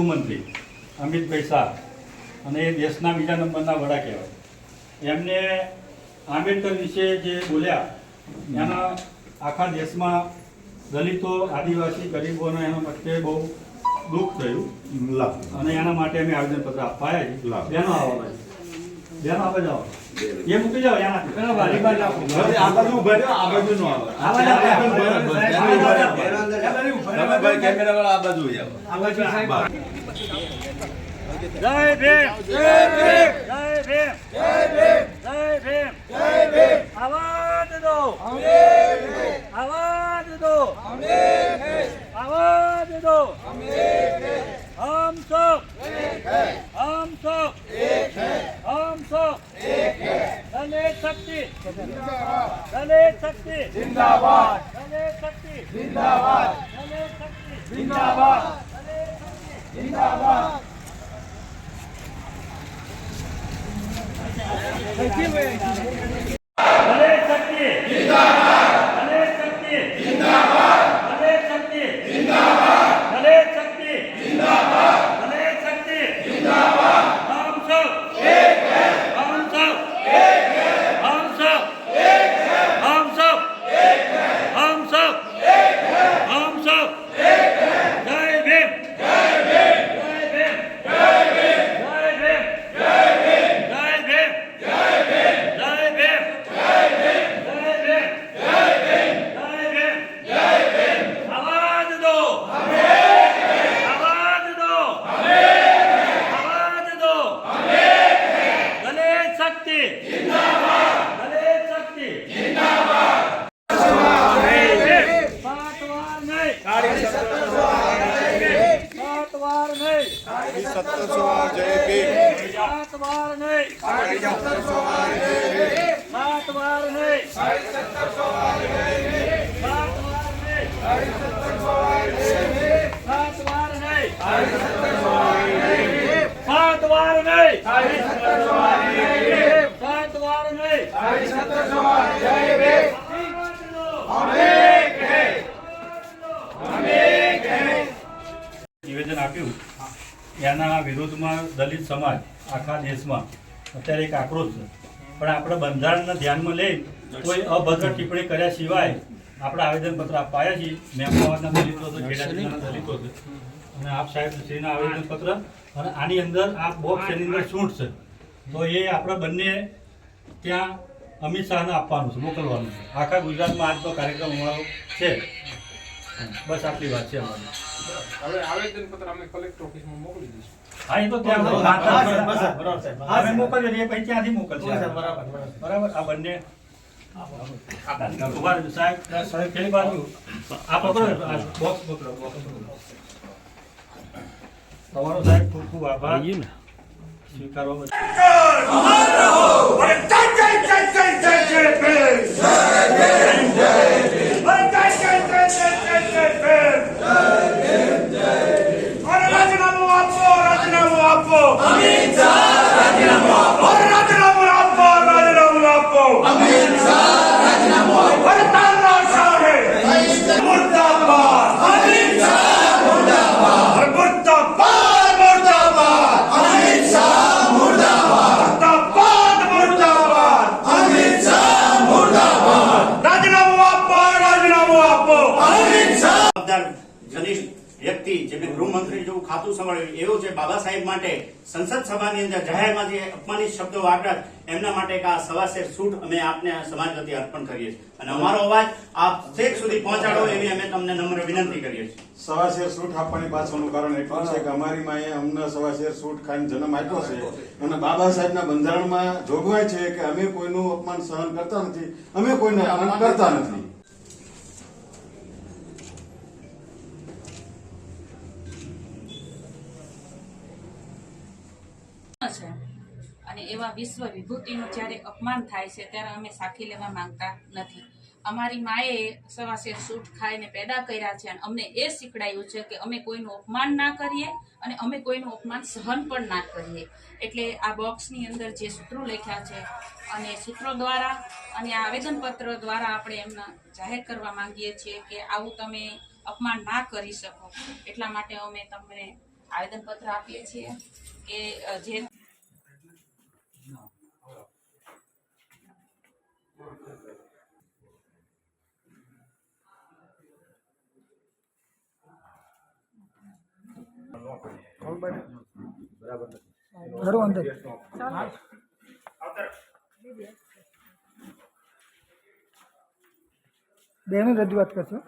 ગૃહમંત્રી અમિતભાઈ શાહ અને એ દેશના બીજા નંબરના વડા કહેવાય. એમને આંબેડકર વિશે જે બોલ્યા એના આખા દેશમાં દલિતો, આદિવાસી, ગરીબોને એના માટે બહુ દુઃખ થયું અને એના માટે અમે આવેદનપત્ર આપવા આવ્યા છીએ. બેનો આવવા બેનો આપણે જાઓ એ મૂકી જાઓ આ બાજુ ઉભા રહ્યો, આ બાજુ નો આવે. કેમેરા વાળા આ બાજુ આવો. જય ભીમ, જય ભીમ, જય ભીમ, જય ભીમ, જય ભીમ, જય ભીમ. આવાજ દો, આવાજ દો, આવાજ દો. हम सब हम सब हम सब दलित शक्ति दलित शक्ति जिंदाबाद दलित शक्ति जिंदाबाद दलित शक्ति जिंदाबाद जिंदाबाद दलित शक्ति जिंदाबाद दलित शक्ति जिंदाबाद दलित शक्ति जिंदाबाद दलित शक्ति जिंदाबाद दलित शक्ति जिंदाबाद. हम सब एक है, हम सब एक है, हम सब एक है, हम सब एक है, हम सब एक है, हम सब एक है. जय भीम, जय भीम, जय भीम, जय भीम, जय भीम, जय भीम, जय भीम, जय भीम, जय भीम, जय भीम, जय भीम, जय भीम, जय भीम, जय भीम. आवाज दो, आवाज दो, आवाज दो. दलित शक्ति जिंदाबाद दलित शक्ति जिंदाबाद. सात वार नहीं, 7 वार नहीं, 1700 વાર જય ભીમ. 7 वार नहीं, 7 वार नहीं, 7 वार नहीं, 7 वार नहीं, 7 वार नहीं, 7 वार नहीं, 7 वार नहीं, 7 वार नहीं. जय भीम. हम एक है, हम एक है. નિવેદન આપ્યું એના વિરોધમાં દલિત સમાજ આખા દેશમાં અત્યારે એક આક્રોશ છે. પણ આપણે બંધારણને ધ્યાનમાં લઈ કોઈ અભદ્ર ટિપ્પણી કર્યા સિવાય આપણે આવેદનપત્ર આપવા આવ્યા છીએ. મેમવાના દલિતો છે, ખેડા જિલ્લાના દલિતો છે અને આપ સાહેબ શ્રીના આવેદનપત્ર અને આની અંદર આ બોક્સ એની અંદર છૂટ છે તો એ આપણે બંને ત્યાં અમિત શાહને આપવાનું છે, મોકલવાનું છે. આખા ગુજરાતમાં આજનો કાર્યક્રમ અમારો છે. બસ આટલી વાત છે અમારી. હવે આવેદનપત્ર અમે કલેક્ટર ઓફિસમાં મોકલી દઈશું. હા એ તો ત્યાં અમે મોકલીએ એ પછી ત્યાંથી મોકલશે. બરાબર. આ બંને ઉભા રહેજો સાહેબ. પેલી બાજુ આ પકડો, આ બોક્સ પકડો. તમારો સાહેબ ખૂબ ખૂબ આભાર. સ્વીકારો. વ્યક્તિ જેને ગૃહમંત્રી જેવું ખાતું સંભાળ્યું એવું છે બાબા સાહેબ માટે સંસદ સભાની અંદર જાહેરમાં જે અપમાનિત શબ્દો વાપર્યા એમના માટે એક આ સવાશેર સૂટ અમે આપને સમાજ વતી અર્પણ કરીએ છીએ અને અમારો અવાજ આપ છેક સુધી પહોંચાડો એવી અમે તમને નમ્ર વિનંતી કરીએ છીએ. સવાશેર સૂટ આપવાની પાછળનું કારણ એટલું છે કે અમારી માએ અમને સવાશેર સૂટ ખાઈને જન્મ આપ્યો છે અને બાબા સાહેબના બંધારણમાં જોગવાઈ છે કે અમે કોઈનું અપમાન સહન કરતા નથી, અમે કોઈને અપમાન કરતા નથી. છે અને એવા વિશ્વ વિભૂતિનું જ્યારે અપમાન થાય છે ત્યારે અમે સાખી લેવા માંગતા નથી. અમારી માએ સવાશેર સૂટ ખાઈને પેદા કર્યા છે અને અમને એ શીખડાયું છે કે અમે કોઈનું અપમાન ના કરીએ અને અમે કોઈનું અપમાન સહન પણ ના કરીએ. એટલે આ બોક્સની અંદર જે સૂત્રો લખ્યા છે અને સૂત્રો દ્વારા અને આ આવેદનપત્ર દ્વારા આપણે એમને જાહેર કરવા માંગીએ છીએ કે આવું તમે અપમાન ના કરી શકો. એટલા માટે અમે તમને આવેદનપત્ર આપીએ છીએ કે જે બેનું રજૂઆત કરશો.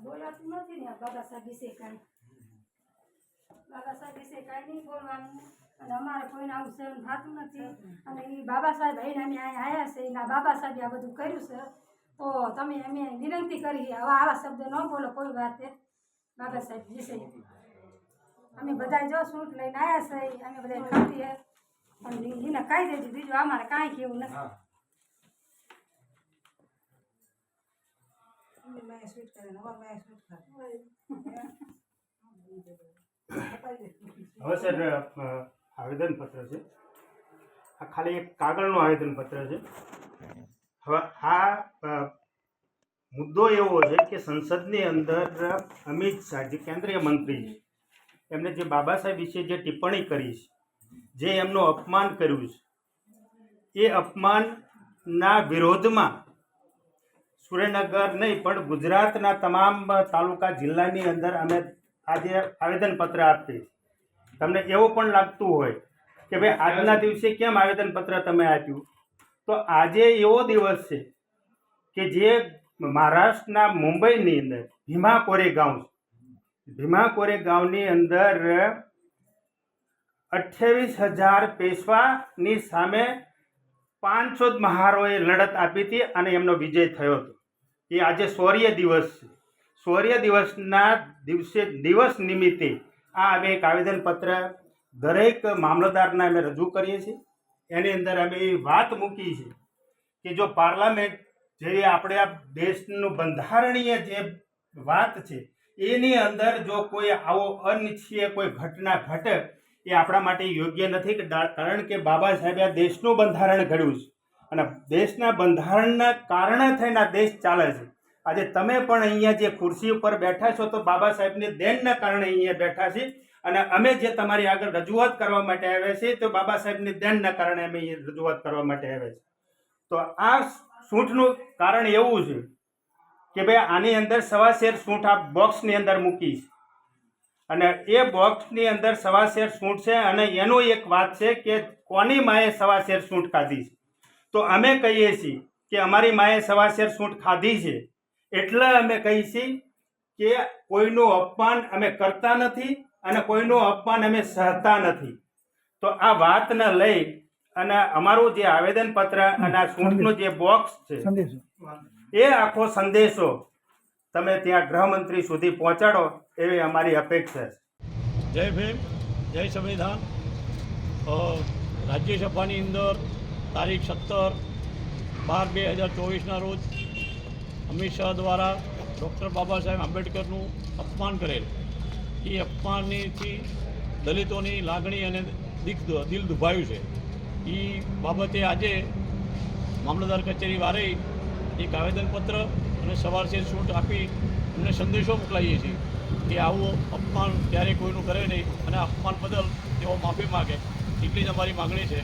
બોલાતું નથી ને બાબા સાહેબ વિશે કાંઈ. બાબા સાહેબ વિશે કાંઈ નહીં બોલવાનું અને અમારે કોઈને આવું સહન થતું નથી. અને એ બાબા સાહેબ આવીને અમે અહીંયા આવ્યા છે એના બાબા સાહેબે આ બધું કર્યું છે તો તમે અમે વિનંતી કરી હવે આવા શબ્દ ન બોલો કોઈ વાતે બાબા સાહેબ વિશે. અમે બધા જો સૂટ લઈને આવ્યા છે અમે બધા ખાતી પણ એને કહી દેજો બીજું અમારે કાંઈ કેવું નથી. હવે સર આવેદનપત્ર છે, આ ખાલી એક કાગળનું આવેદનપત્ર છે. હવે આ મુદ્દો એવો છે કે સંસદની અંદર અમિત શાહ જે કેન્દ્રીય મંત્રી છે એમણે જે બાબા સાહેબ વિશે જે ટિપ્પણી કરી છે, જે એમનું અપમાન કર્યું છે, એ અપમાનના વિરોધમાં સુરેન્દ્રનગર નહીં પણ ગુજરાતના તમામ તાલુકા જિલ્લાની અંદર અમે આજે આવેદનપત્ર આપીએ. તમને એવું પણ લાગતું હોય કે ભાઈ આજના દિવસે કેમ આવેદનપત્ર તમે આપ્યું, તો આજે એવો દિવસ છે કે જે મહારાષ્ટ્રના મુંબઈની અંદર ભીમા કોરેગાંવ છે. ભીમા કોરેગાંવની અંદર 28,000 પેશવાની સામે 500 મહારોએ લડત આપી હતી અને એમનો વિજય થયો હતો. એ આજે શૌર્ય દિવસ છે. શૌર્ય દિવસના દિવસ નિમિત્તે આ અમે એક આવેદનપત્ર દરેક મામલતદારને અમે રજૂ કરીએ છીએ. એની અંદર અમે એ વાત મૂકી છે કે જો પાર્લામેન્ટ જેવી આપણે આ દેશનું બંધારણીય જે વાત છે એની અંદર જો કોઈ આવો અનિચ્છનીય કોઈ ઘટના ઘટે એ આપણા માટે યોગ્ય નથી. કારણ કે બાબા સાહેબે આ દેશનું બંધારણ ઘડ્યું છે અને દેશના બંધારણના કારણે થઈને આ દેશ ચાલે છે. આજે તમે પણ અહીંયા જે ખુરશી ઉપર બેઠા છો તો બાબા સાહેબની દેનના કારણે અહીંયા બેઠા છીએ અને અમે જે તમારી આગળ રજૂઆત કરવા માટે આવ્યા છીએ તો બાબા સાહેબની દેનના કારણે અમે અહીંયા રજૂઆત કરવા માટે આવ્યા છીએ. તો આ સૂંઠનું કારણ એવું છે કે ભાઈ આની અંદર 1.25 શેર સૂંઠ આ બોક્સની અંદર મૂકી છે અને એ બોક્સની અંદર 1.25 શેર સૂંઠ છે અને એનો એક વાત છે કે કોની માએ 1.25 શેર સૂંઠ ખાધી છે. તો અમે કહીએ છીએ કે અમારી માએ 1.25 શેર સૂંઠ ખાધી છે એટલે અમે કહીએ છીએ કે કોઈનું અપમાન અમે કરતા નથી અને કોઈનું અપમાન અમે સહતા નથી. તો આ વાતને લઈ અને અમારું જે આવેદનપત્ર અને આ સૂંઠનો જે બોક્સ છે એ આખો સંદેશો તમે ત્યાં ગૃહમંત્રી સુધી પહોંચાડો એવી અમારી અપેક્ષા છે. જય ભીમ, જય સંવિધાન. રાજ્યસભાની અંદર તારીખ 17/12/2024ના રોજ અમિત શાહ દ્વારા ડૉક્ટર બાબા સાહેબ આંબેડકરનું અપમાન કરેલ, એ અપમાનથી દલિતોની લાગણી અને દિલ દુભાયું છે. એ બાબતે આજે મામલતદાર કચેરી વારે એક આવેદનપત્ર અને 1.25 શેર સૂંઠ આપી એમને સંદેશો મોકલાવીએ છીએ કે આવું અપમાન ક્યારેય કોઈનું કરે નહીં અને અપમાન બદલ તેઓ માફી માગે, એટલી જ અમારી માગણી છે.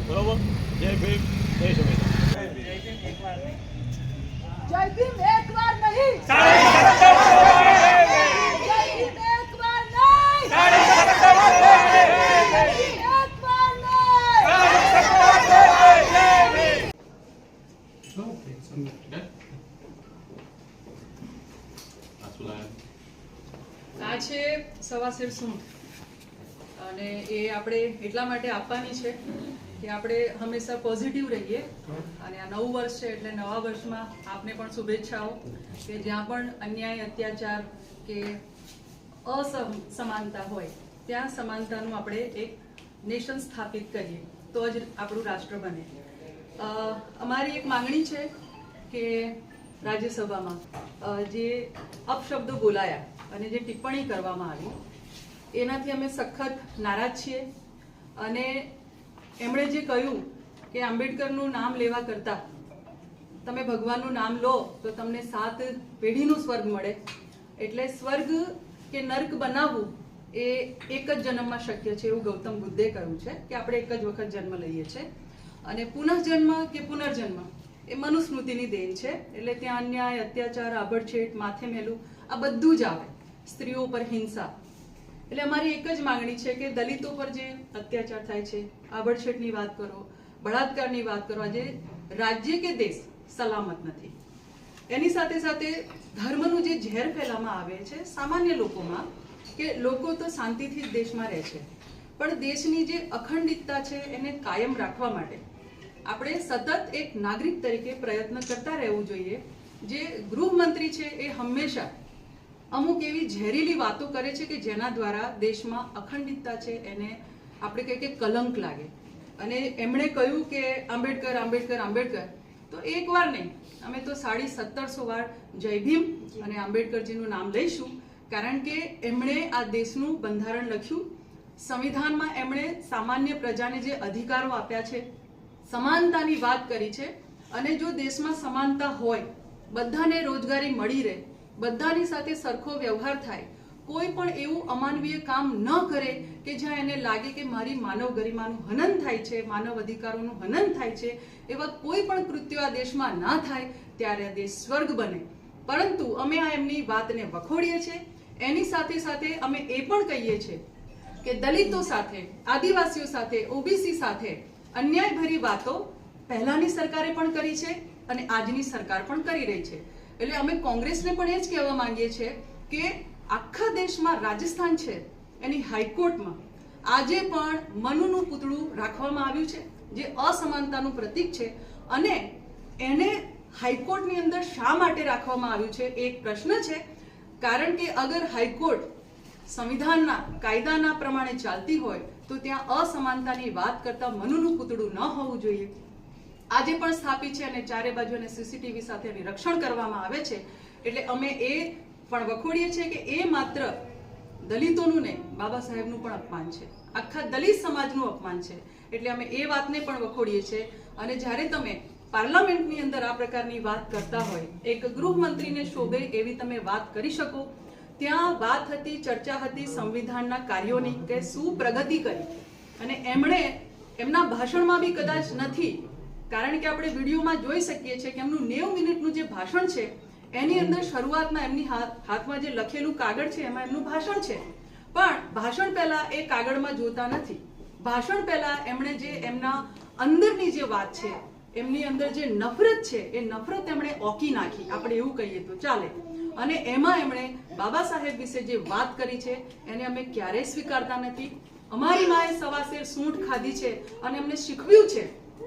બરાબર. જય ભીમ, જય સંવિધાન. જય ભીમ એક વાર નહીં, જય ભીમ એક વાર નહીં, આ છે 1.25 શેર સૂંઠ અને એ આપણે એટલા માટે આપવાની છે કે આપણે હંમેશા પોઝિટિવ રહીએ અને આ નવું વર્ષ છે એટલે નવા વર્ષમાં આપને પણ શુભેચ્છાઓ કે જ્યાં પણ અન્યાય, અત્યાચાર કે અસમાનતા હોય ત્યાં સમાનતાનું આપણે એક નેશન સ્થાપિત કરીએ તો જ આપણું રાષ્ટ્ર બને. અમારી એક માંગણી છે કે રાજ્યસભામાં જે અપશબ્દો બોલાયા અને જે ટિપ્પણી કરવામાં આવી એનાથી અમે સખત નારાજ છીએ. અને એમણે જે કહ્યું કે આંબેડકરનું નામ લેવા કરતાં તમે ભગવાનનું નામ લો તો તમને 7 પેઢીનું સ્વર્ગ મળે, એટલે સ્વર્ગ કે નર્ક બનાવવું એ એક જ જન્મમાં શક્ય છે એવું ગૌતમ બુદ્ધે કહ્યું છે કે આપણે એક જ વખત જન્મ લઈએ છીએ. અને પુનઃજન્મ કે પુનર્જન્મ એ મનુસ્મૃતિની દેન છે, એટલે ત્યાં અન્યાય, અત્યાચાર, આભડછેટ, માથે મેલું આ બધું જ આવે, સ્ત્રીઓ પર હિંસા. એટલે અમારી એક જ માંગણી છે કે દલિતો પર જે અત્યાચાર થાય છે, આભડછેટની વાત કરો, બળાત્કારની વાત કરો, આજે રાજ્ય કે દેશ સલામત નથી. એની સાથે સાથે ધર્મનું જે ઝેર ફેલાવવામાં આવે છે સામાન્ય લોકોમાં, કે લોકો તો શાંતિથી જ દેશમાં રહે છે, પણ દેશની જે અખંડિતતા છે એને કાયમ રાખવા માટે આપણે સતત એક નાગરિક તરીકે પ્રયત્ન કરતા રહેવું જોઈએ. જે ગૃહમંત્રી છે એ હંમેશા અમુક એવી ઝેરીલી વાતો કરે છે કે જેના દ્વારા દેશમાં અખંડિતતા છે એને આપણે કહીએ કે કલંક લાગે. અને એમણે કહ્યું કે આંબેડકર આંબેડકર આંબેડકર, તો એક વાર નહીં, અમે તો 1750 વાર જય ભીમ અને આંબેડકરજીનું નામ લઈશું, કારણ કે એમણે આ દેશનું બંધારણ લખ્યું. સંવિધાનમાં એમણે સામાન્ય પ્રજાને જે અધિકારો આપ્યા છે, સમાનતાની વાત કરી છે. અને જો દેશમાં સમાનતા હોય, બધાને રોજગારી મળી રહે, બધાની સાથે સરખો વ્યવહાર થાય, કોઈ પણ એવું અમાનવીય કામ ન કરે કે જ્યાં એને લાગે કે મારી માનવ ગરિમાનું હનન થાય છે, માનવ અધિકારોનું હનન થાય છે, એવા કોઈ પણ કૃત્યો આ દેશમાં ના થાય, ત્યારે આ દેશ સ્વર્ગ બને. પરંતુ અમે આ એમની વાતને વખોડીએ છીએ. એની સાથે સાથે અમે એ પણ કહીએ છીએ કે દલિતો સાથે, આદિવાસીઓ સાથે, ઓબીસી સાથે અન્યાયભરી વાતો પહેલાની સરકારે પણ કરી છે અને આજની સરકાર પણ કરી રહી છે. એટલે અમે કોંગ્રેસને પણ એ જ કહેવા માંગીએ છીએ કે આખા દેશમાં રાજસ્થાન છે એની હાઈકોર્ટમાં આજે પણ મનુનું પૂતળું રાખવામાં આવ્યું છે, જે અસમાનતાનું પ્રતીક છે. અને એને હાઈકોર્ટની અંદર શા માટે રાખવામાં આવ્યું છે એક પ્રશ્ન છે, કારણ કે અગર હાઈકોર્ટ સંવિધાનના કાયદાના પ્રમાણે ચાલતી હોય તો ત્યાં અસમાનતાની વાત કરતા મનુનું પૂતળું ન હોવું જોઈએ. આજે પણ સ્થાપિત છે અને ચારે બાજુ એને સીસીટીવી સાથે નિરીક્ષણ કરવામાં આવે છે. એટલે અમે એ પણ વખોડીએ છીએ કે એ માત્ર દલિતોનું નહીં, બાબા સાહેબનું પણ અપમાન છે, આખા દલિત સમાજનું અપમાન છે. એટલે અમે એ વાતને પણ વખોડીએ છીએ. અને જ્યારે તમે પાર્લામેન્ટની અંદર આ પ્રકારની વાત કરતા હોય, એક ગૃહમંત્રીને શોભે એવી તમે વાત કરી શકો. ત્યાં વાત હતી, ચર્ચા હતી સંવિધાનના કાર્યોની કે શું પ્રગતિ કરી. અને એમણે એમના ભાષણમાં બી કદાચ નથી, કારણ કે આપણે વિડીયોમાં જોઈ શકીએ છીએ કે એમનું 90 મિનિટનું જે ભાષણ છે એની અંદર શરૂઆતમાં એમની હાથમાં જે લખેલું કાગળ છે એમાં એમનું ભાષણ છે, પણ ભાષણ પહેલા એ કાગળમાં જોતા નથી. ભાષણ પહેલા એમણે જે એમના અંદરની જે વાત છે, એમની અંદર જે નફરત છે એ નફરત એમણે ઓકી નાખી, આપણે એવું કહીએ તો ચાલે. અને એમાં એમણે બાબા સાહેબ વિશે જે વાત કરી છે એને અમે ક્યારેય સ્વીકારતા નથી. અમારી માએ સવાસેર સૂંઠ ખાધી છે અને અમને શીખવ્યું છે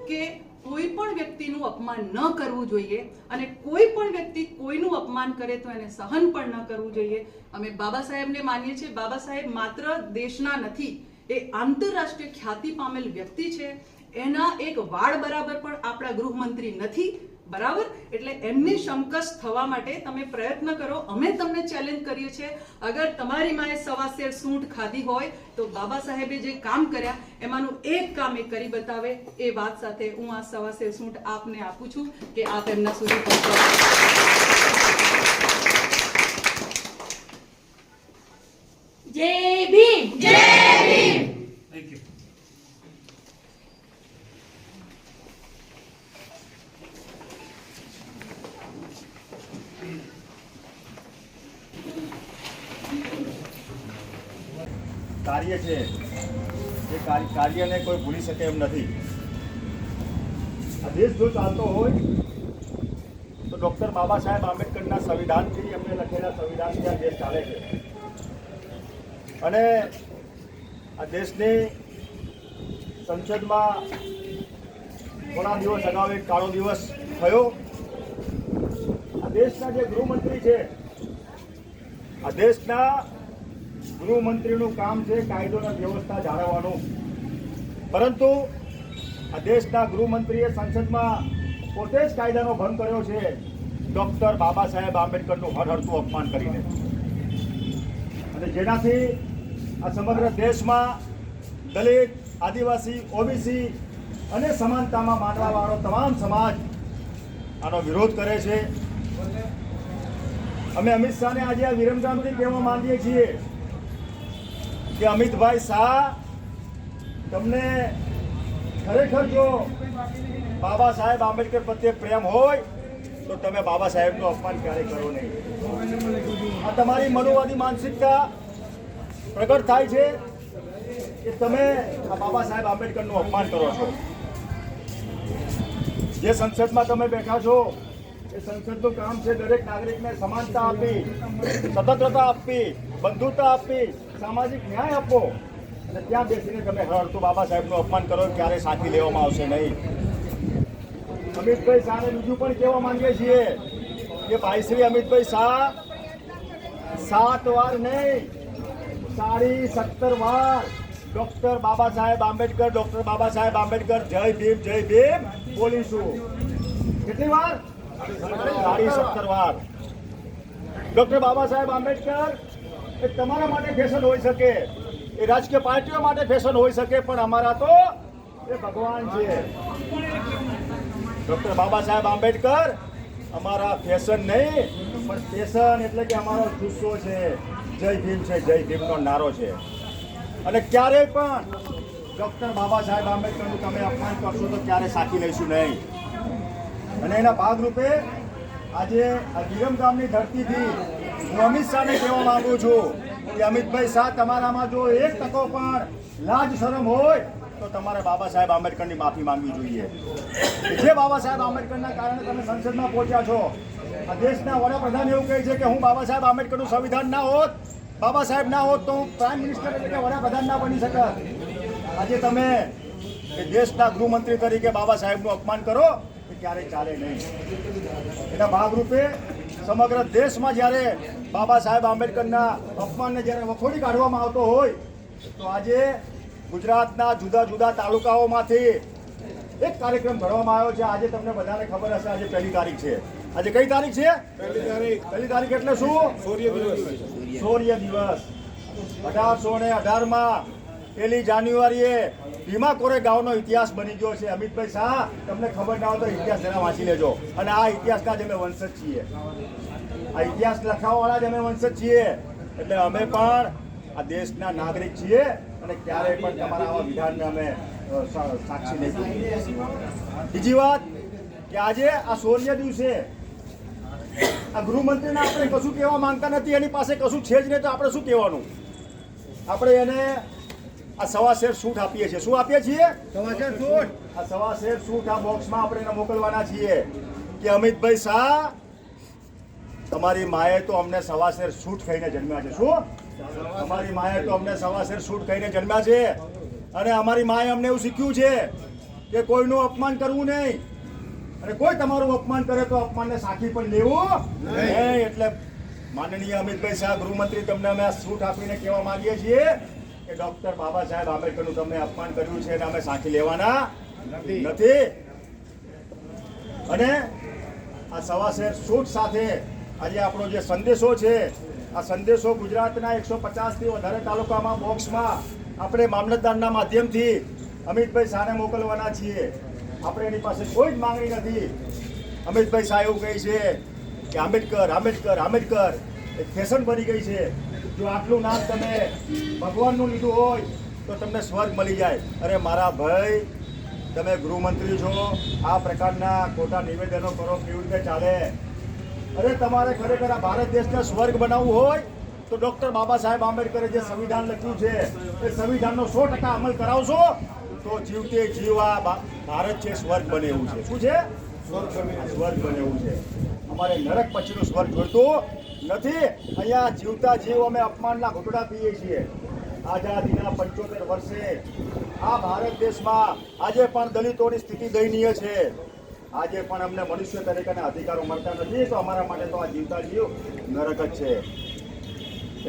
કે કોઈ પણ વ્યક્તિનું અપમાન ન કરવું જોઈએ અને કોઈ પણ વ્યક્તિ કોઈનું અપમાન કરે તો એને સહન પણ ન કરવું જોઈએ. અમે બાબા સાહેબને માનીએ છીએ. બાબા સાહેબ માત્ર દેશના નથી, એ આંતરરાષ્ટ્રીય ખ્યાતિ પામેલ વ્યક્તિ છે. એના એક વાળ બરાબર પણ આપણા ગૃહમંત્રી નથી, બરાબર. એટલે એમની સમકક્ષ થવા માટે તમે પ્રયત્ન કરો. અમે તમને ચેલેન્જ કરીએ છીએ, અગર તમારી માએ સવાસેર સૂંઠ ખાધી હોય તો બાબા સાહેબે જે કામ કર્યા એમાંનું એક કામ એ કરી બતાવે. એ વાત સાથે હું આ સવાસેર સૂંઠ આપને આપું છું કે આપ એમના સુધી પહોંચો. જય ભીમ, જય ભીમ. Thank you. કાર્ય છે એ કાર્યને કોઈ ભૂલી શકે એમ નથી. આ દેશ જો ચાલતો હોય તો ડૉક્ટર બાબા સાહેબ આંબેડકરના સંવિધાનથી એમને લખેલા સંવિધાનથી આ દેશ ચાલે છે. અને આ દેશની સંસદમાં થોડા દિવસ અગાઉ એક કાળો દિવસ થયો. આ દેશના જે ગૃહમંત્રી છે, આ દેશના ગૃહમંત્રીનું કામ છે કાયદો અને વ્યવસ્થા જાળવવાનું. પરંતુ આ દેશના ગૃહમંત્રીએ સંસદમાં પોતે જ કાયદાનો ભંગ કર્યો છે ડૉક્ટર બાબા સાહેબ આંબેડકરનું હળહળતું અપમાન કરીને, અને જેનાથી આ સમગ્ર દેશમાં દલિત, આદિવાસી, ઓબીસી અને સમાનતામાં માનવાવાળો તમામ સમાજ આનો વિરોધ કરે છે. અમે અમિત શાહને આજે આ વિરમગામથી કહેવા માંગીએ છીએ કે અમિતભાઈ શાહ, તમને ખરેખર જો બાબા સાહેબ આંબેડકર પ્રત્યે પ્રેમ હોય તો તમે બાબા સાહેબનું અપમાન ક્યારેય કરો નહીં. આ તમારી મનોવાદી માનસિકતા પ્રગટ થાય છે કે તમે આ બાબા સાહેબ આંબેડકરનું અપમાન કરો છો. જે સંસદમાં તમે બેઠા છો એ સંસદનું કામ છે દરેક નાગરિકને સમાનતા આપી, સ્વતંત્રતા આપી, બંધુતા આપી, સામાજિક ન્યાય આપો, અને ત્યાં બેસીને તમે હળહળતું બાબા સાહેબનું અપમાન કરો ક્યારેય સાથી લેવામાં આવશે નહીં. અમિતભાઈ શાહને બીજું પણ કહેવા માંગીએ છીએ કે ભાઈ શ્રી અમિતભાઈ શાહ 7 વાર નહીં 17 વાર ડૉક્ટર બાબા સાહેબ આંબેડકર, ડૉક્ટર બાબા સાહેબ આંબેડકર, જય ભીમ બોલીશું. કેટલી વાર? 17 વાર. ડૉક્ટર બાબા સાહેબ આંબેડકર એ તમારા માટે ફેશન હોઈ શકે, એ રાજકીય પાર્ટીઓ માટે ફેશન હોઈ શકે, પણ અમારા તો એ ભગવાન છે. ડૉક્ટર બાબા સાહેબ આંબેડકર અમારા ફેશન નહીં પણ ફેશન, એટલે કે અમારો જુસ્સો છે, જય ભીમ છે, જય ભીમનો નારો છે. અને ક્યારેય પણ ડૉક્ટર બાબા સાહેબ આંબેડકરનું તમે અપમાન કરશો તો ક્યારેય સાચી લઈશું નહીં. અને એના ભાગરૂપે આજે આ વિરમગામની ધરતીથી હું અમિત શાહને કહેવા માંગુ છું કે અમિતભાઈ શાહ, તમારામાં જો 1% પણ લાજ શરમ હોય તો તમારે બાબા સાહેબ આંબેડકરની માફી માંગવી જોઈએ. જે બાબા સાહેબ આંબેડકરના કારણે તમે સંસદમાં પહોંચ્યા છો. આ દેશના વડાપ્રધાન એવું કહે છે કે હું બાબા સાહેબ આંબેડકરનું સંવિધાન ના હોત, બાબા સાહેબ ના હોત તો હું પ્રાઇમ મિનિસ્ટર એટલે કે વડાપ્રધાન ના બની શકત. આજે તમે એ દેશના ગૃહમંત્રી તરીકે બાબા સાહેબનું અપમાન કરો એ ક્યારેય ચાલે નહીં. એના ભાગરૂપે સમગ્ર દેશમાં જ્યારે બાબા સાહેબ આંબેડકરના અપમાનને જ્યારે વખોડી કાઢવામાં આવતો હોય તો આજે ગુજરાતના જુદા જુદા તાલુકાઓમાંથી એક કાર્યક્રમ ઘડવામાં આવ્યો છે. આજે તમને બધાને ખબર હશે, આજે 1 તારીખ છે. આજે કઈ તારીખ છે? 1 તારીખ એટલે શું? શૌર્ય દિવસ. 1818માં 1 જાન્યુઆરીએ ભીમા કોરેગાંવનો ઇતિહાસ બની ગયો છે. અમિતભાઈ શાહ, તમને ખબર ના હોય તો ઇતિહાસ જરા વાંચી લેજો. અને આ ઇતિહાસના જ અમે વંશજ છીએ, આ ઇતિહાસ લખાવવાળા જ અમે વંશજ છીએ. એટલે અમે પણ આ દેશના નાગરિક છીએ અને ક્યારેય પણ તમારા આવા વિધાનને અમે સાક્ષી નહીં. બીજી વાત કે આજે આ શૌર્ય દિવસે આ ગૃહમંત્રીને આપણે કશું કહેવા માંગતા નથી, એની પાસે કશું છે જ નહીં, તો આપણે શું કહેવાનું? આપણે એને આ 1.25 શેર છૂટ આપીએ છીએ. શું આપીએ છીએ? 1.25 છૂટ. આ 1.25 શેર છૂટ આ બોક્સમાં આપણે એને મોકલવાના છીએ કે અમિતભાઈ શાહ, તમારી માએ તો અમને 1.25 શેર છૂટ ખાઈને જન્મ્યા છે. શું? અમારી માએ તો અમને 1.25 શેર છૂટ ખાઈને જન્મ્યા છે. અને અમારી માએ અમને એવું શીખ્યું છે કે કોઈનું અપમાન કરવું નહીં, અને કોઈ તમારું અપમાન કરે તો અપમાનને સાખી પણ લેવું નહીં. એટલે માનનીય અમિતભાઈ શાહ ગૃહમંત્રી, તમને અમે આ છૂટ આપીને કહેવા માંગીએ છીએ કે ડૉક્ટર બાબા સાહેબ આંબેડકરનું તમને અપમાન કર્યું છે અને અમે સાખી લેવાના નથી. અને આ 1.25 શેર છૂટ સાથે આજે આપણો જે સંદેશો છે, આ સંદેશો ગુજરાતના 150થી વધારે તાલુકામાં બોક્સમાં આપણે મામલતદારના માધ્યમથી અમિતભાઈ શાહને મોકલવાના છીએ. આપણે એની પાસે કોઈ જ માંગણી નથી. અમિતભાઈ શાહ એવું કહે છે કે આંબેડકર આંબેડકર આંબેડકર એક ફેશન બની ગઈ છે. જો આટલું નામ તમે ભગવાનનું લીધું હોય તો તમને સ્વર્ગ મળી જાય. અરે મારા ભાઈ, તમે ગૃહમંત્રી છો, આ પ્રકારના ખોટા નિવેદનો કરો કેવી રીતે ચાલે? અરે તમારે ખરેખર આ ભારત દેશને સ્વર્ગ બનાવવું હોય તો ડૉક્ટર બાબા સાહેબ આંબેડકરે જે સંવિધાન લખ્યું છે એ સંવિધાનનો 100% અમલ કરાવશો તો જીવતે જીવા ભારત છે સ્વર્ગ બને એવું છે. શું છે? સ્વર્ગ બને એવું છે. અમારે નરક પછીનું સ્વર્ગ જોઈતું નથી. અહીંયા જીવતા જીવ અમે અપમાનના ઘૂંટડા પીએ છીએ. આઝાદીના 75 વર્ષે આ ભારત દેશમાં આજે પણ દલિતોની સ્થિતિ દયનીય છે. આજે પણ અમને મનુષ્ય તરીકેના અધિકારો મળતા નથી, તો અમારા માટે તો આ જીવતા જીવ નરક જ છે.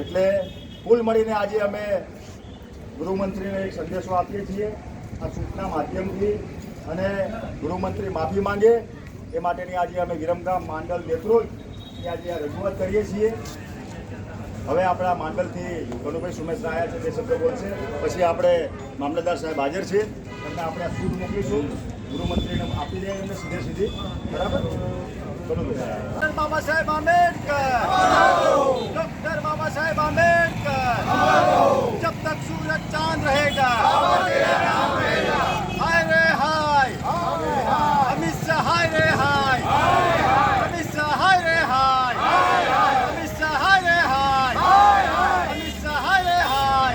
એટલે કુલ મળીને આજે અમે ગૃહમંત્રીને એક સંદેશો આપીએ છીએ આ સૂટના માધ્યમથી અને ગૃહમંત્રી માફી માંગે એ માટેની આજે અમે વિરમગામ માંડલ દેત્રોલ આજે આ રજૂઆત કરીએ છીએ. હવે આપણા માંડલથી કનુભાઈ સુમેશ રાયા છે, તે શબ્દ બોલશે. પછી આપણે મામલતદાર સાહેબ હાજર છે, એમને આપણે આ સૂટ મોકલીશું. ગૃહમંત્રીને આપી દે એમને સીધી બરાબર. ડૉક્ટર બાબા સાહેબ આંબેડકર, डॉक्टर बाबा साहेब आंबेडकर, जब तक सूरज चांद रहेगा, हाय रे हाय, अमित शाह हाय रे हाय, अमित शाह हाय रे हाय, अमित शाह हाय रे हाय, अमित शाह हाय रे हाय,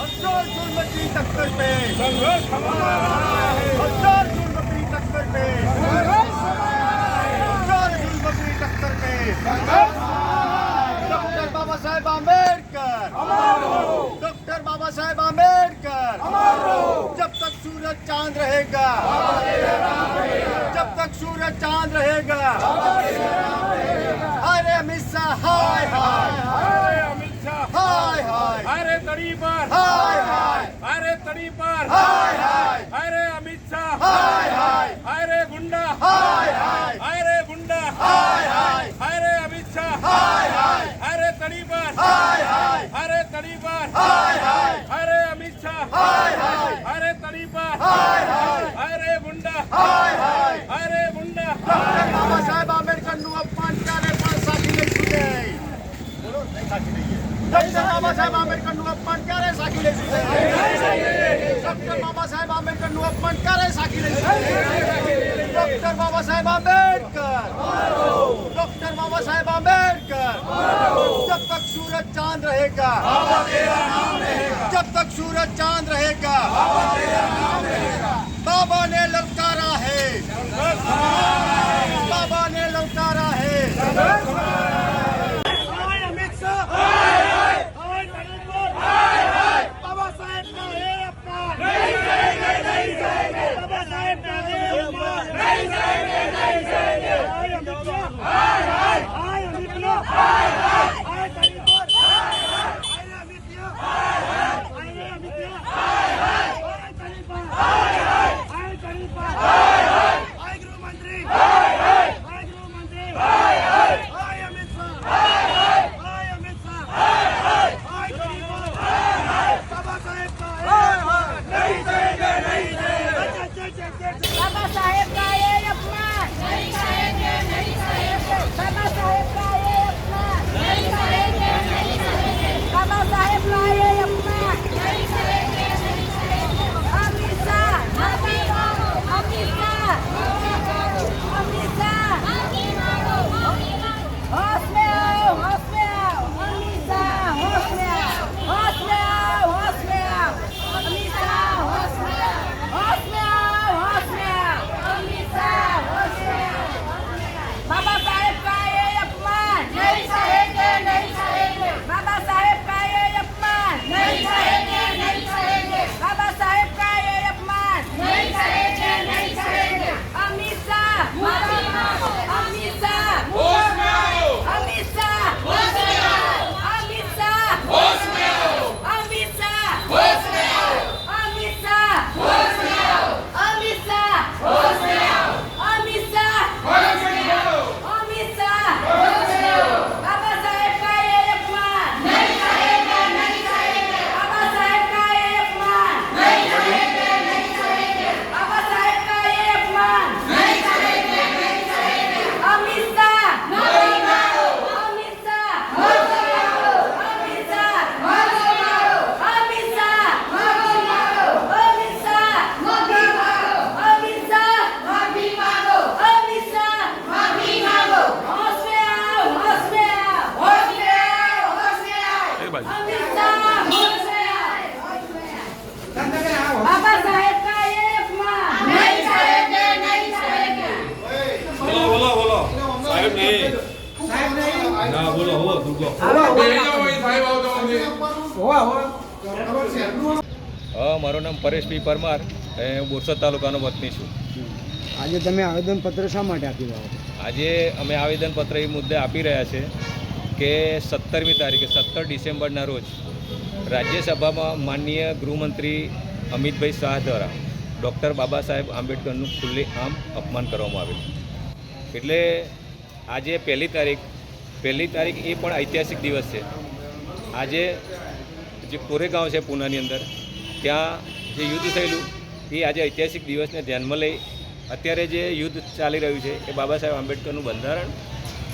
हज़ार जुल्म की टक्कर पे संघर्ष हमारा है, हज़ार जुल्म की टक्कर पे संघर्ष हज़ार जुल्म की टक्कर पे संघर्ष. डॉक्टर बाबा साहेब आंबेडकर, डॉक्टर बाबा साहेब आंबेडकर, जब तक सूरज चांद रहेगा, जब तक सूरज चांद रहेगा, अरे अमित शाह हाय हाय, અમિત શાહ हाय हाय, અરે તડી પર हाय हाय, અરે તડી પર हाय हाय, અરે અમિત શાહ हाय हाय, અરે ગુંડા हाय हाय, અરે ગુંડા हाय हाय, અરે અમિત શાહ हाय हाय, અરે તડી પર हाय हाय, અરે તડી પર हाय हाय, અરે અમિત શાહ हाय हाय, અરે તડી પર हाय हाय, અરે ગુંડા हाय हाय. અરે ગુંડા ડોક્ટર બાબા સાહેબ આંબેડકરનું અપમાન ક્યારે પણ સાચી નહીં છૂટે. બોલો, નહીં સાચી નહીં. ડોક્ટર બાબા સાહેબ આંબેડકરનું અપમાન ક્યારે સાચી નહીં છૂટે. ડોક્ટર બાબા સાહેબ આંબેડકરનું અપમાન ક્યારે સાચી નહીં છૂટે. ડોક્ટર બાબા સાહેબ આંબેડકર, डॉक्टर बाबा साहेब आंबेडकर, जब तक सूरज चांद रहेगा, जब तक सूरज चांद रहेगा, बाबा ने ललकारा है, बाबा ने ललकारा है. अमित शाह बाबा साहेब का है अपमान, बाबा साहेब का है अपमान, बाबा साहेब का ये अपमान नहीं सहेंगे, नहीं सहेंगे. बाबा साहेब का ये अपमान नहीं सहेंगे, नहीं सहेंगे. बाबा साहेब का ये अपमान नहीं सहेंगे, नहीं सहेंगे. अमित शाह माफी मांगो, अमित शाह अमित शाह माफी मांगो, माफी मांगो. होश में आओ, होश में आओ. अमित शाह होश में आओ, होश में आओ, होश में आओ. अमित शाह होश में आओ, होश में आओ, होश में आओ. अमित शाह होश में आओ. बाबा साहेब का ये अपमान नहीं सहेंगे, नहीं सहेंगे. बाबा साहेब का ये अपमान नहीं सहेंगे, नहीं सहेंगे. बाबा साहेब का ये अपमान नहीं सहेंगे, नहीं सहेंगे. अमित शाह माफी मांगो, अमित शाह होश में आओ, अमित शाह होश में आओ, अमित शाह होश में आओ, अमित शाह होश में आओ, अमित शाह होश में आओ, अमित शाह होश में आओ, अमित शाह होश में आओ, अमित शाह होश में आओ. बाबा साहेब का ये अपमान नहीं सहेंगे, नहीं सहेंगे. बाबा साहेब का ये अपमान नहीं सहेंगे, नहीं सहेंगे. बाबा साहेब का ये अपमान नहीं सहेंगे, नहीं सहेंगे. अमित शाह माफी मांगो, अमित शाह होश में आओ, अमित शाह होश में आओ, अमित शाह माफी मांगो, अमित शाह माफी मांगो, अमित शाह माफी मांगो, अमित शाह माफी मांगो. होश में आओ, होश में आओ, होश में आओ, होश में आओ. अमित शाह होश में आओ, होश में आओ. बाबा साहेब का ये अपमान नहीं सहेंगे, नहीं सहेंगे. બોલો બોલો બોલો સાહેબ નહીં ના બોલો હો દુગો મારું નામ પરેશભાઈ પરમાર, હું બોરસદ તાલુકાનો વતની છું. આજે તમે આવેદનપત્ર શા માટે આપી રહ્યા છો? આજે અમે આવેદનપત્ર એ મુદ્દે આપી રહ્યા છે કે 17મી તારીખે 17 ડિસેમ્બરના રોજ રાજ્યસભામાં માનનીય ગૃહમંત્રી અમિતભાઈ શાહ દ્વારા ડૉક્ટર બાબા સાહેબ આંબેડકરનું ખુલ્લેઆમ અપમાન કરવામાં આવેલું. એટલે આજે પહેલી તારીખ એ પણ ઐતિહાસિક દિવસ છે. આજે જે કોરેગાંવ છે પૂનાની અંદર, ત્યાં જે યુદ્ધ થયેલું એ આજે ઐતિહાસિક દિવસને ધ્યાનમાં લઈ અત્યારે જે યુદ્ધ ચાલી રહ્યું છે એ બાબા સાહેબ આંબેડકરનું બંધારણ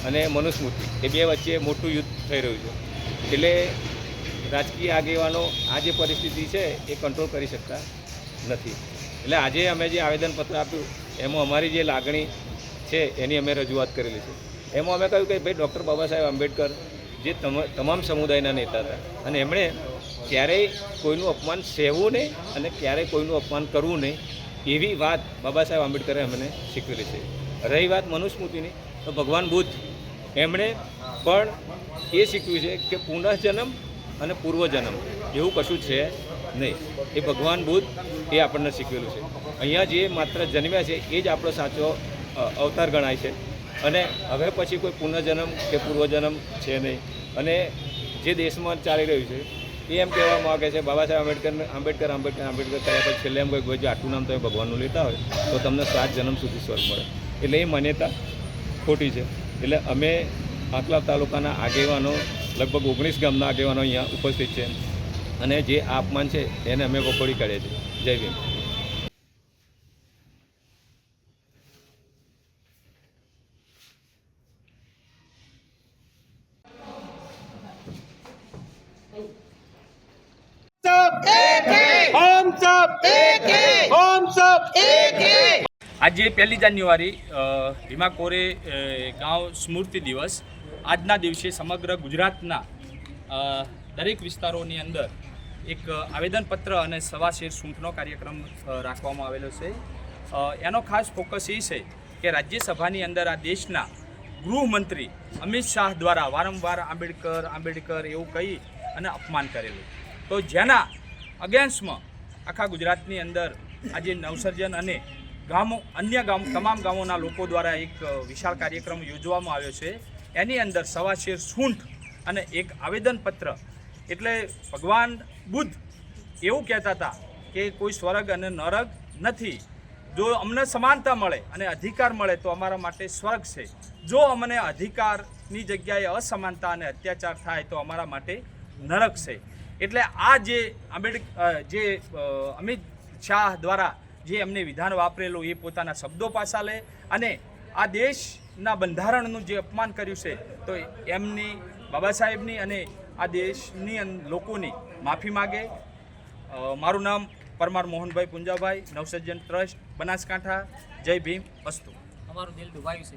અને મનુસ્મૃતિ એ બે વચ્ચે મોટું યુદ્ધ થઈ રહ્યું છે. એટલે રાજકીય આગેવાનો આ જે પરિસ્થિતિ છે એ કંટ્રોલ કરી શકતા નથી. એટલે આજે અમે જે આવેદનપત્ર આપ્યું એમાં અમારી જે લાગણી છે એની અમે રજૂઆત કરેલી છે. એમાં અમે કહ્યું કે ભાઈ ડૉક્ટર બાબા સાહેબ આંબેડકર જે તમામ સમુદાયના નેતા હતા અને એમણે ક્યારેય કોઈનું અપમાન સહેવું નહીં અને ક્યારેય કોઈનું અપમાન કરવું નહીં એવી વાત બાબા સાહેબ આંબેડકરે અમને શીખવેલી છે. રહી વાત મનુસ્મૃતિની, તો ભગવાન બુદ્ધ એમણે પણ એ શીખવ્યું છે કે પુનઃજન્મ અને પૂર્વજન્મ એવું કશું છે નહીં. એ ભગવાન બુદ્ધ એ આપણને શીખવેલું છે. અહીંયા જે માત્ર જન્મ્યા છે એ જ આપણો સાચો અવતાર ગણાય છે અને હવે પછી કોઈ પુનઃજન્મ કે પૂર્વજન્મ છે નહીં. અને જે દેશમાં ચાલી રહ્યું છે એ એમ કહેવા માગે છે બાબા સાહેબ આંબેડકર કર્યા પછી છેલ્લે એમ કોઈ જો આટલું નામ તમે ભગવાનનું લેતા હોય તો તમને 7 જન્મ સુધી સ્વર્ગ મળે. એટલે એ માન્યતા ખોટી છે. એટલે અમે આંકલાવ તાલુકાના આગેવાનો લગભગ 19 ગામના આગેવાનો અહીંયા ઉપસ્થિત છે અને જે આ અપમાન છે એને અમે વખોડી કાઢીએ છીએ. જય ભીમ. આજે 1 જાન્યુઆરી ભીમા કોરે ગાંવ સ્મૃતિ દિવસ. આજના દિવસે સમગ્ર ગુજરાતના દરેક વિસ્તારોની અંદર એક આવેદનપત્ર અને સવાશેર સૂંઠનો કાર્યક્રમ રાખવામાં આવેલો છે. એનો ખાસ ફોકસ એ છે કે રાજ્યસભાની અંદર આ દેશના ગૃહમંત્રી અમિત શાહ દ્વારા વારંવાર આંબેડકર એવું કહી અને અપમાન કરેલું. તો જેના અગેન્સ્ટમાં આખા ગુજરાતની અંદર આજે નવસર્જન અને તમામ ગામોના લોકો દ્વારા એક વિશાળ કાર્યક્રમ યોજવામાં આવ્યો છે. એની અંદર સવાશેર સૂંઠ અને એક આવેદનપત્ર. એટલે ભગવાન બુદ્ધ એવું કહેતા હતા કે કોઈ સ્વર્ગ અને નરક નથી. જો અમને સમાનતા મળે અને અધિકાર મળે તો અમારા માટે સ્વર્ગ છે. જો અમને અધિકારની જગ્યાએ અસમાનતા અને અત્યાચાર થાય તો અમારા માટે નરક છે. એટલે આ જે અમિત શાહ દ્વારા જે એમને વિધાન વાપરેલું એ પોતાના શબ્દો પાછા લે અને આ દેશના બંધારણનું જે અપમાન કર્યું છે તો એમની બાબા સાહેબની અને આ દેશની લોકોની માફી માગે. મારું નામ પરમાર મોહનભાઈ પુંજાભાઈ, નવસર્જન ટ્રસ્ટ, બનાસકાંઠા. જય ભીમ. અસ્તુ. અમારું દિલ દુભાયું છે.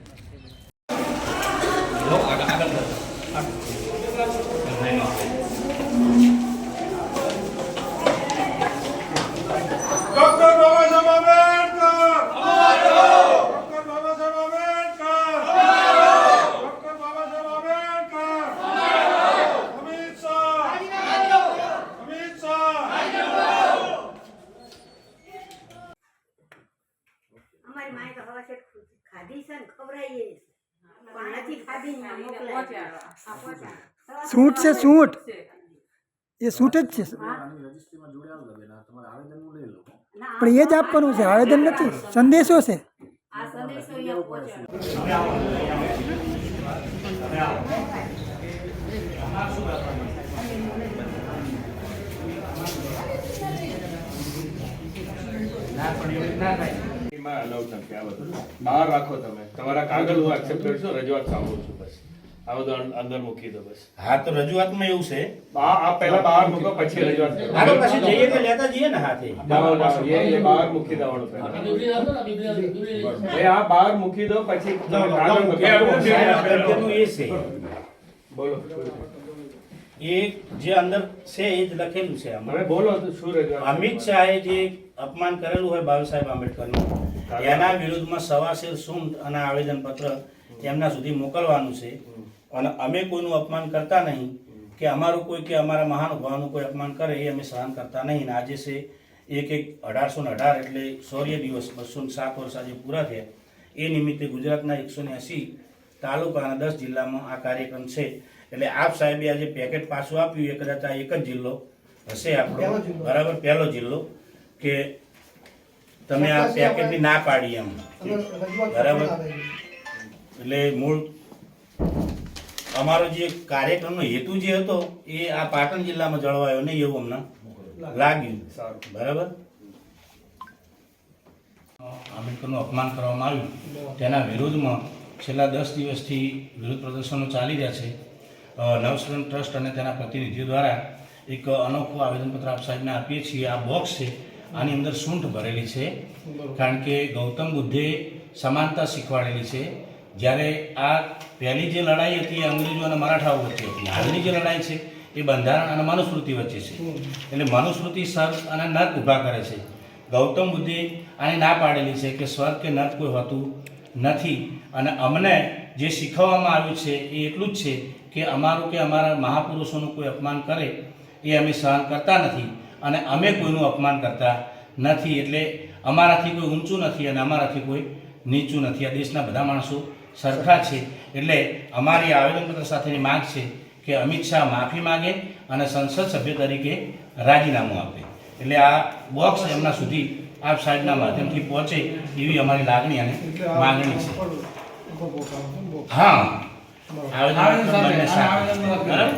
અમારી માએ તો હવા ખાધી છે ને ખવડાવીએ પણ નથી ખાધી ને મોકલે. સૂંઠ છે, સૂંઠ એ સૂંઠ જ છે પણ એ જ આપવાનું છે, આવેદન નથી, સંદેશો છે. આ સંદેશો અહીંયા બહાર રાખો તમે તમારા કાગળ હું એક્સેપ્ટ કરશો, રજૂઆત સાંભળું છું. બસ આ બધું અંદર મૂકી દો. બસ હા, તો રજૂઆતમાં એવું છે આ પહેલા બહાર મૂકો પછી રજૂઆત કરો. આગળ પછી જઈએ તો લેતા જઈએ ને હાથે. એ બહાર મૂકી દેવાનું પહેલા. એ આ બહાર મૂકી દો પછી કાગળ મૂકી અગત્યનું એ છે બોલો એ જે અંદર છે એ જ લખેલું છે આમાં. હવે બોલો તો શું રજૂઆત. અમિત શાહે જે અપમાન કરેલું હોય બાબા સાહેબ આંબેડકરનું એના વિરુદ્ધમાં સવાશેર સૂંઠ અને આવેદનપત્ર એમના સુધી મોકલવાનું છે. અને અમે કોઈનું અપમાન કરતા નહીં કે અમારું કોઈ કે અમારા મહાનુભાવનું કોઈ અપમાન કરે એ અમે સહન કરતા નહીં. અને આજે છે 1/1/1818 એટલે શૌર્ય દિવસ. 207 વર્ષ આજે પૂરા થયા. એ નિમિત્તે ગુજરાતના 180 તાલુકા અને 10 જિલ્લામાં આ કાર્યક્રમ છે. એટલે આપ સાહેબે આજે પેકેટ પાછું આપ્યું એ કદાચ આ એક જ જિલ્લો હશે આપણો, બરાબર, પહેલો જિલ્લો. કે તમે આ પેકેટની ના પાડી એમ, બરાબર. એટલે મૂળ અમારો જે કાર્યક્રમનો હેતુ જે હતો એ આ પાટણ જિલ્લામાં જળવાયો નહીં એવું અમને લાગ્યું, બરાબર. આંબેડકરનું અપમાન કરવામાં આવ્યું તેના વિરોધમાં છેલ્લા 10 દિવસથી વિરોધ પ્રદર્શનો ચાલી રહ્યા છે. નવસર્જન ટ્રસ્ટ અને તેના પ્રતિનિધિઓ દ્વારા એક અનોખું આવેદનપત્ર આપ સાહેબને આપીએ છીએ. આ બોક્સ છે, આની અંદર સૂંઠ ભરેલી છે, કારણ કે ગૌતમ બુદ્ધે સમાનતા શીખવાડેલી છે. જ્યારે આ પહેલી જે લડાઈ હતી એ અંગ્રેજો અને મરાઠાઓ વચ્ચે હતી. હાલની જે લડાઈ છે એ બંધારણ અને મનુસ્મૃતિ વચ્ચે છે. એટલે મનુસ્મૃતિ સ્વર્ગ અને નર્ક ઊભા કરે છે. ગૌતમ બુદ્ધે આની ના પાડેલી છે કે સ્વર્ગ કે નર્ક કોઈ હોતું નથી. અને અમને જે શીખવવામાં આવ્યું છે એ એટલું જ છે કે અમારું કે અમારા મહાપુરુષોનું કોઈ અપમાન કરે એ અમે સહન કરતા નથી અને અમે કોઈનું અપમાન કરતા નથી. એટલે અમારાથી કોઈ ઊંચું નથી અને અમારાથી કોઈ નીચું નથી. આ દેશના બધા માણસો સરખા છે. એટલે અમારી આવેદનપત્ર સાથેની માંગ છે કે અમિત શાહ માફી માગે અને સંસદ સભ્ય તરીકે રાજીનામું આપે. એટલે આ બોક્સ એમના સુધી આપ સાહેબના માધ્યમથી પહોંચે એવી અમારી લાગણી અને માગણી છે. હા, આવેદનપત્ર બંને સાથે. બરાબર.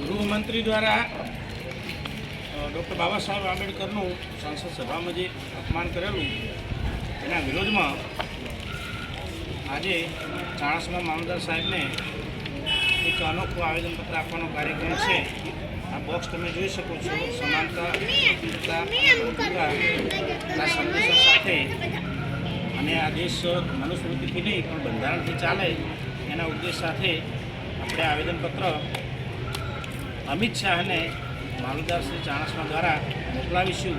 ગૃહમંત્રી દ્વારા ડૉક્ટર બાબા સાહેબ આંબેડકરનું સંસદ સભામાં જે અપમાન કરેલું એના વિરોધમાં આજે ચાણસ્મા મામલતદાર સાહેબને એક અનોખું આવેદનપત્ર આપવાનો કાર્યક્રમ છે. આ બોક્સ તમે જોઈ શકો છો. સમાનતા ના સંદેશા સાથે અને આ દેશ મનુસ્મૃતિથી નહીં પણ બંધારણથી ચાલે એના ઉદ્દેશ સાથે આપણે આવેદનપત્ર અમિત શાહને મામલતદાર શ્રી ચાણસ્મા દ્વારા મોકલાવીશું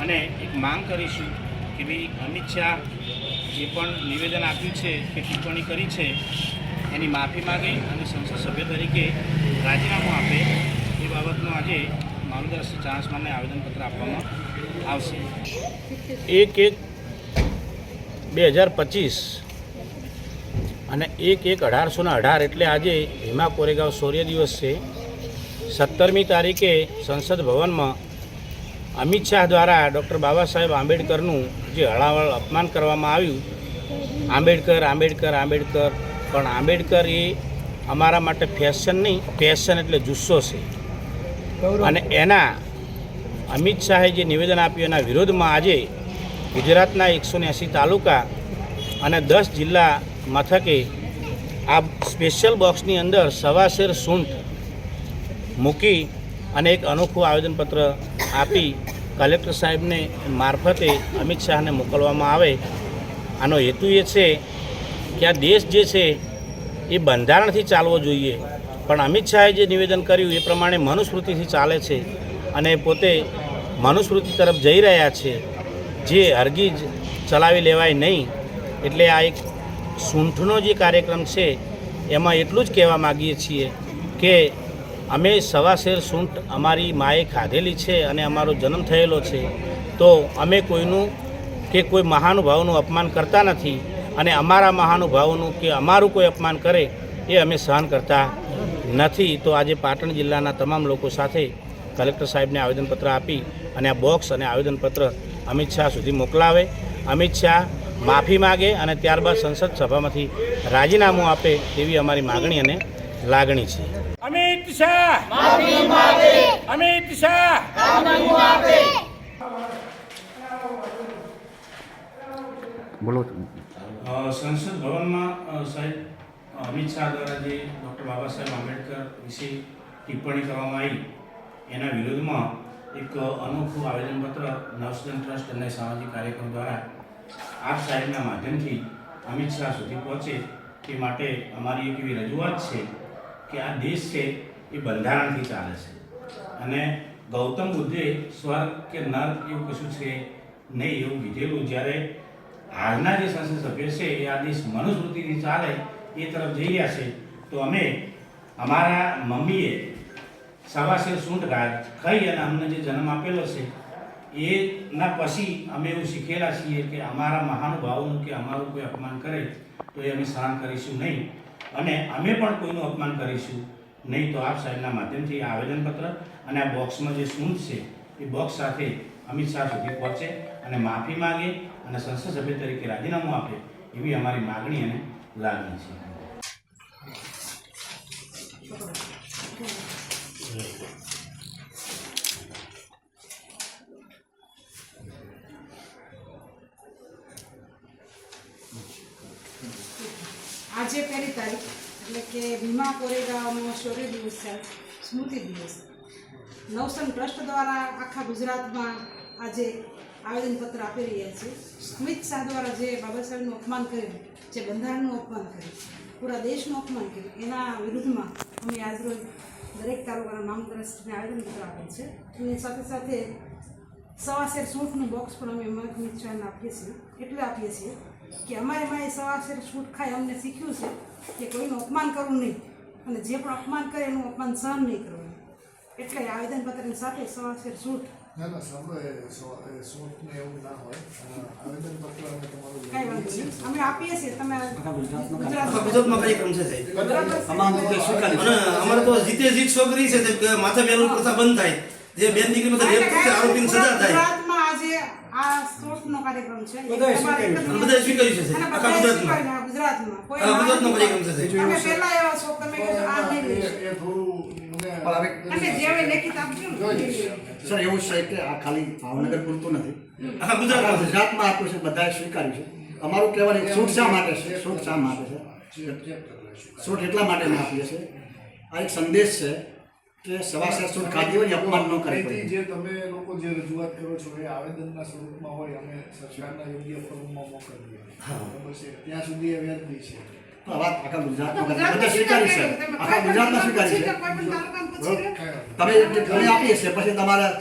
અને એક માંગ કરીશું કે ભાઈ અમિત શાહ જે પણ નિવેદન આપ્યું છે કે ટિપ્પણી કરી છે એની માફી માગે અને સંસદ સભ્ય તરીકે રાજીનામું આપે. એ બાબતનું આજે મામલતદાર શ્રી ચાણસ્માને આવેદનપત્ર આપવામાં આવશે. 1/1/2025 અને 1/1/1818 એટલે આજે ભીમા કોરેગાંવ શૌર્ય દિવસ છે. 17મી તારીખે સંસદ ભવનમાં અમિત શાહ દ્વારા ડૉક્ટર બાબા સાહેબ આંબેડકરનું જે હળાવળ અપમાન કરવામાં આવ્યું, આંબેડકર આંબેડકર આંબેડકર, પણ આંબેડકર એ અમારા માટે ફેશન નહીં, ફેશન એટલે જુસ્સો છે. અને એના અમિત શાહે જે નિવેદન આપ્યું એના વિરોધમાં આજે ગુજરાતના 180 તાલુકા અને 10 જિલ્લા મથકે આ સ્પેશિયલ બોક્સની અંદર સવાશેર સૂંઠ મૂકી અને એક અનોખું આવેદનપત્ર આપી કલેક્ટર સાહેબને મારફતે અમિત શાહને મોકલવામાં આવે. આનો હેતુ એ છે કે આ દેશ જે છે એ બંધારણથી ચાલવો જોઈએ, પણ અમિત શાહે જે નિવેદન કર્યું એ પ્રમાણે મનુસ્મૃતિથી ચાલે છે અને પોતે મનુસ્મૃતિ તરફ જઈ રહ્યા છે, જે હરગીજ ચલાવી લેવાય નહીં. એટલે આ એક સૂંઠનો જે કાર્યક્રમ છે એમાં એટલું જ કહેવા માગીએ છીએ કે અમે સવાશેર સૂંઠ અમારી માએ ખાધેલી છે અને અમારો જન્મ થયેલો છે, તો અમે કોઈનું કે કોઈ મહાનુભાવનું અપમાન કરતા નથી અને અમારા મહાનુભાવોનું કે અમારું કોઈ અપમાન કરે એ અમે સહન કરતા નથી. તો આજે પાટણ જિલ્લાના તમામ લોકો સાથે કલેક્ટર સાહેબને આવેદનપત્ર આપી અને આ બોક્સ અને આવેદનપત્ર અમિત શાહ સુધી મોકલાવે. અમિત શાહ માફી માગે અને ત્યારબાદ સંસદ સભામાંથી રાજીનામું આપે એવી અમારી માગણી અને લાગણી છે. અમિત શાહ માફી માંગે, અમિત શાહ રાજીનામું આપે. બોલો. સંસદ ભવનમાં સાહેબ અમિત શાહ દ્વારા જે ડૉક્ટર બાબા સાહેબ આંબેડકર વિશે ટિપ્પણી કરવામાં આવી એના વિરોધમાં એક અનોખું આવેદનપત્ર નવસર્જન ટ્રસ્ટ અને સામાજિક કાર્યક્રમ દ્વારા આપ સાહેબના માધ્યમથી અમિત શાહ સુધી પહોંચે તે માટે અમારી એક એવી રજૂઆત છે કે આ દેશ છે એ બંધારણથી ચાલે છે અને ગૌતમ બુદ્ધે સ્વર્ગ કે નર્ક એવું કશું છે નહીં એવું કીધેલું. જ્યારે હાલના જે સંસદ સભ્ય છે એ આ દેશ મનુસ્મૃતિથી ચાલે એ તરફ જઈ રહ્યા છે. તો અમે અમારા મમ્મીએ સવાશેર સૂંઠ ખાઈ અને અમને જે જન્મ આપેલો છે એના પછી અમે એવું શીખેલા છીએ કે અમારા મહાનુભાવોનું કે અમારું કોઈ અપમાન કરે તો એ અમે સહન કરીશું નહીં અને અમે પણ કોઈનું અપમાન કરીશું નહીં. તો આપ સાહેબના માધ્યમથી આ આવેદનપત્ર અને આ બોક્સમાં જે સૂંઠ છે એ બોક્સ સાથે અમિત શાહ સુધી પહોંચે અને માફી માગે અને સંસદ સભ્ય તરીકે રાજીનામું આપે એવી અમારી માગણી અને લાગણી છે. આજે 1 તારીખ એટલે કે ભીમા કોરેગાંવનો શૌર્ય દિવસ છે, સ્મૃતિ દિવસ. નવસન ટ્રસ્ટ દ્વારા આખા ગુજરાતમાં આજે આવેદનપત્ર આપી રહ્યા છે. અમિત શાહ દ્વારા જે બાબા સાહેબનું અપમાન કર્યું, જે બંધારણનું અપમાન કર્યું, પૂરા દેશનું અપમાન કર્યું, એના વિરુદ્ધમાં અમે આજરોજ દરેક તાલુકાના મામલતદારશ્રીને આવેદનપત્ર આપેલ છે. એની સાથે સાથે સવાશેર સૂંઠનું બોક્સ પણ અમે અમિત શાહને આપીએ છીએ. એટલે આપીએ છીએ કે અમારી માએ સવાશેર સૂંઠ ખાઈ અમને શીખ્યું છે કે કોઈનું અપમાન કરવું નહીં અને જે પણ અપમાન કરે એનું અપમાન સહન નહીં કરવું. એટલે આવેદનપત્રની સાથે સવાશેર સૂંઠ ના સૂંઠને એવું ના હોય. આવેદનપત્ર અમે તમારું કાંઈ વાંધો નહીં, અમે આપીએ છીએ. તમે ગુજરાતમાં કાર્યક્રમ છે સાહેબ. અમારે તો જીતે જીત છોકરી છે માથે બેનું પ્રથા બંધ થાય, જે બેન દીકરી મતલબ રેપ કરશે આરોપીની સજા થાય. ગુજરાતમાં આજે આ સૂંઠનો કાર્યક્રમ છે. બધા સ્વીકાર્યું છે આખા ગુજરાતમાં. ગુજરાતમાં કોઈ ગુજરાતનો કાર્યક્રમ છે. તમે પહેલા એવા છો, તમે આ નહીં લેશો. એ થોડું અને જે હવે લેખિત આપજો ને. સર એવું છે કે આ ખાલી ભાવનગર પૂરતું નથી, આખા ગુજરાતમાં આપ્યું છે, બધાએ સ્વીકાર્યું છે. અમારું કહેવાનું સૂટ શા માટે છે? સૂટ શા માટે છે? સૂટ એટલા માટે અમે આપીએ છીએ. આ એક સંદેશ છે કે સવાશેર સૂટ ખાધી હોય અપમાન ન કરે. જે તમે લોકો જે રજૂઆત કરો છો એ આવેદનના સ્વરૂપમાં હોય, અમે સરકારના યોગ્ય ફોર્મમાં મોકલીએ. બરાબર છે, ત્યાં સુધી એ વ્યાજબી છે. વાત આખા ગુજરાતમાં બધા સ્વીકારી છે, આખા ગુજરાતમાં સ્વીકારી છે. તમે આપીએ છીએ પછી તમારા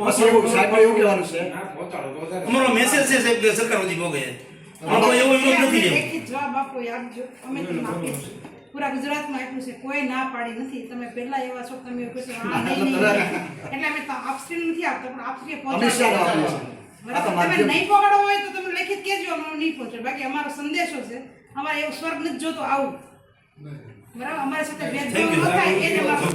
પછી એવું સાહેબ એવું કહેવાનું છે. અમારો મેસેજ છે સાહેબ કે સરકાર સુધી પહોંચે. અમારો એવો વિરોધ નથી. લેખિત જવાબ આપો, આપજો. અમે તમને આપીએ છીએ. પૂરા ગુજરાતમાં આપ્યું છે, કોઈ ના પાડી નથી. તમે પહેલા એવા છો, તમે એવું કહેશો આ નહીં એટલે અમે આપશ્રી નથી આપતા, પણ આપશ્રી પહોંચાડો. તમે નહીં પકડો હોય તો તમે લેખિત કહેજો, અમે નહીં પહોંચે. બાકી અમારો સંદેશો છે, અમારે એવું સ્વર્ગ નથી જોતો આવું. બરાબર, અમારી સાથે ભેદભાવ ન થાય એ જ અમારો